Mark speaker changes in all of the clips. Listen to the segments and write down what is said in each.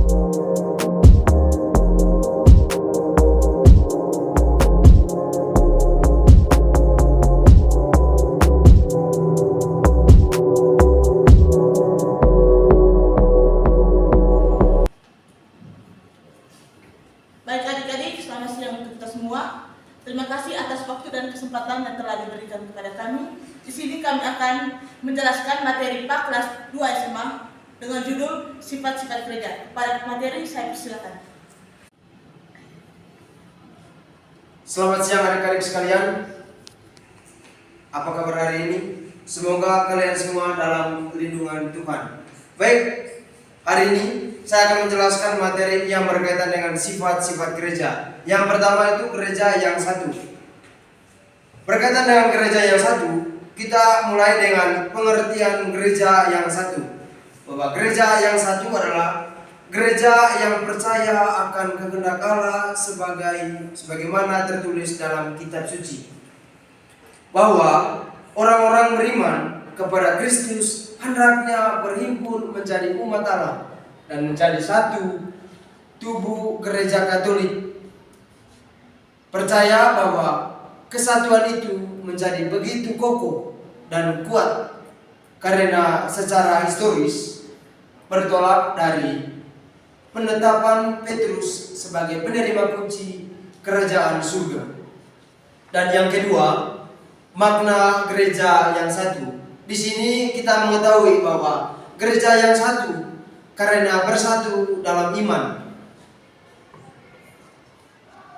Speaker 1: Baik adik-adik, selamat siang untuk kita semua. Terima kasih atas waktu dan kesempatan yang telah diberikan kepada kami. Di sini kami akan menjelaskan materi PAK kelas 2 SMA dengan judul Sifat-sifat gereja. Pada materi saya persilakan.
Speaker 2: Selamat siang adik-adik sekalian. Apa kabar hari ini? Semoga kalian semua dalam lindungan Tuhan. Baik, hari ini saya akan menjelaskan materi yang berkaitan dengan sifat-sifat gereja. Yang pertama itu gereja yang satu. Berkaitan dengan gereja yang satu, kita mulai dengan pengertian gereja yang satu. Bahwa gereja yang satu adalah gereja yang percaya akan kehendak Allah sebagaimana tertulis dalam kitab suci. Bahwa orang-orang beriman kepada Kristus hendaknya berhimpun menjadi umat Allah dan menjadi satu tubuh gereja Katolik. Percaya bahwa kesatuan itu menjadi begitu kokoh dan kuat karena secara historis bertolak dari penetapan Petrus sebagai penerima kunci kerajaan surga. Dan yang kedua, makna gereja yang satu. Di sini kita mengetahui bahwa gereja yang satu karena bersatu dalam iman,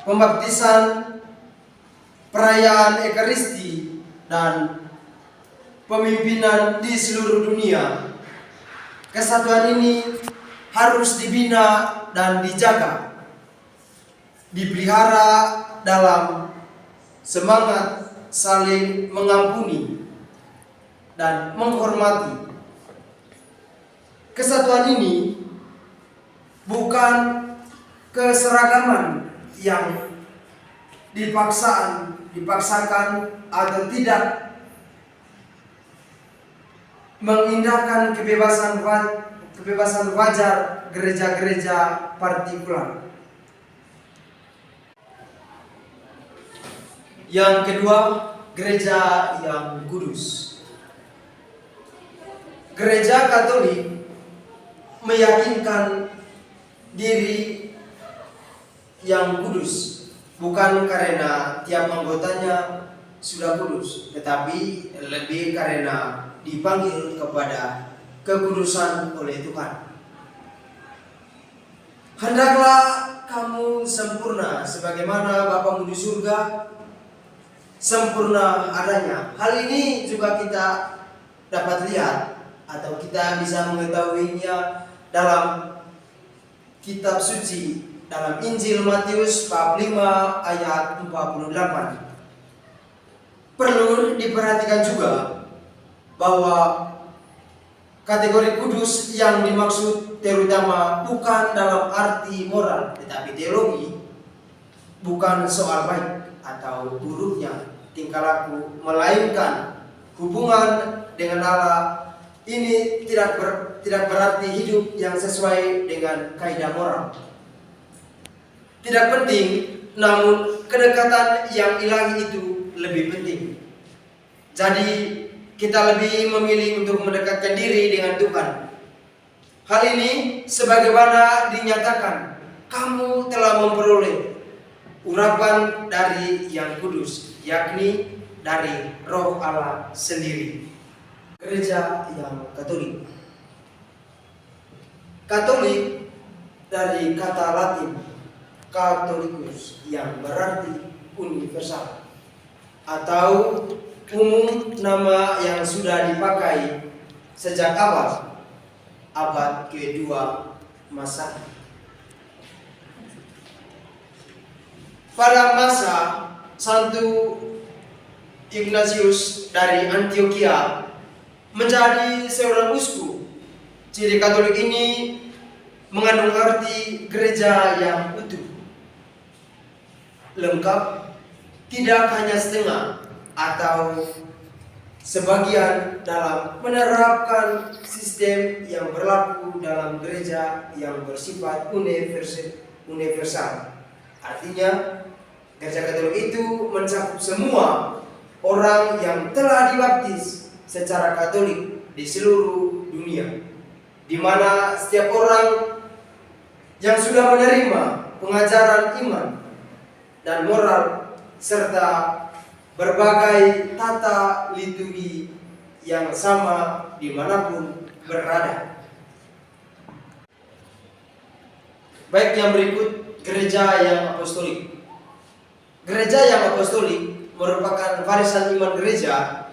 Speaker 2: pembaptisan, perayaan Ekaristi, dan pemimpinan di seluruh dunia. Kesatuan ini harus dibina dan dijaga, dipelihara dalam semangat saling mengampuni dan menghormati. Kesatuan ini bukan keseragaman yang dipaksakan atau tidak mengindahkan kebebasan wajar gereja-gereja partikular. Yang kedua, gereja yang kudus. Gereja Katolik meyakinkan diri yang kudus bukan karena tiap anggotanya sudah kudus, tetapi lebih karena dipanggil kepada kekudusan oleh Tuhan. Hendaklah kamu sempurna sebagaimana Bapamu di surga sempurna adanya. Hal ini juga kita dapat lihat atau kita bisa mengetahuinya dalam kitab suci, dalam Injil Matius bab 5 ayat 48. Perlu diperhatikan juga bahwa kategori kudus yang dimaksud terutama bukan dalam arti moral tetapi teologi, bukan soal baik atau buruknya tingkah laku, melainkan hubungan dengan Allah. Ini tidak berarti hidup yang sesuai dengan kaidah moral. Tidak penting, namun kedekatan yang ilahi itu lebih penting. Jadi kita lebih memilih untuk mendekatkan diri dengan Tuhan. Hal ini sebagaimana dinyatakan, kamu telah memperoleh urapan dari yang kudus, yakni dari Roh Allah sendiri. Gereja yang Katolik. Katolik dari kata Latin Catholicus yang berarti universal atau umum, nama yang sudah dipakai sejak awal abad kedua Masehi. Pada masa Santo Ignatius dari Antioquia menjadi seorang uskup, ciri Katolik ini mengandung arti gereja yang utuh, lengkap, tidak hanya setengah atau sebagian dalam menerapkan sistem yang berlaku dalam gereja yang bersifat universal. Artinya, Gereja Katolik itu mencakup semua orang yang telah dibaptis secara Katolik di seluruh dunia, di mana setiap orang yang sudah menerima pengajaran iman dan moral serta berbagai tata liturgi yang sama dimanapun berada. Baik, yang berikut gereja yang apostolik. Gereja yang apostolik merupakan warisan iman gereja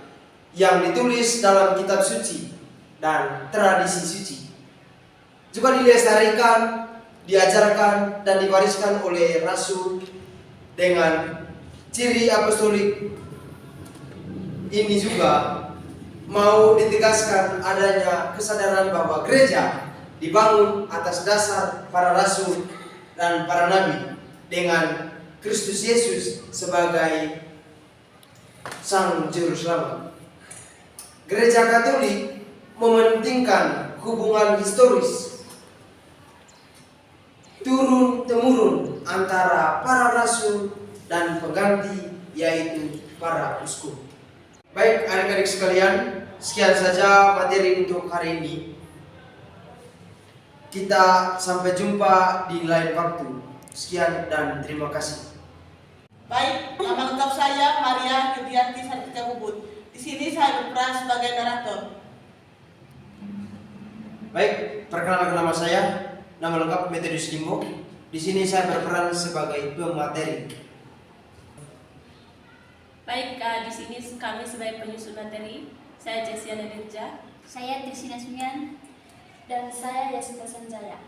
Speaker 2: yang ditulis dalam kitab suci dan tradisi suci. Juga dilestarikan, diajarkan, dan diwariskan oleh rasul dengan ciri apostolik. Ini juga mau ditegaskan adanya kesadaran bahwa gereja dibangun atas dasar para rasul dan para nabi dengan Kristus Yesus sebagai Sang Juru Selamat. Gereja Katolik mementingkan hubungan historis turun-temurun antara para rasul dan pengganti, yaitu para uskup. Baik adik-adik sekalian, sekian saja materi untuk hari ini. Kita sampai jumpa di lain waktu. Sekian dan terima kasih.
Speaker 1: Baik, nama lengkap saya Maria Yudianti Sartika Bubut. Di sini saya berperan sebagai narator.
Speaker 2: Baik, perkenalkan nama saya. Nama lengkap Metodus Limbo. Di sini saya berperan sebagai pemateri.
Speaker 3: Baik, di sini kami sebagai penyusun materi. Saya Jessiana Dirja.
Speaker 4: Saya Trisina Sumian. Dan saya Yasita Sanjaya.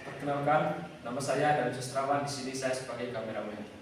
Speaker 5: Perkenalkan, nama saya David Sustrawan. Di sini saya sebagai kameramen.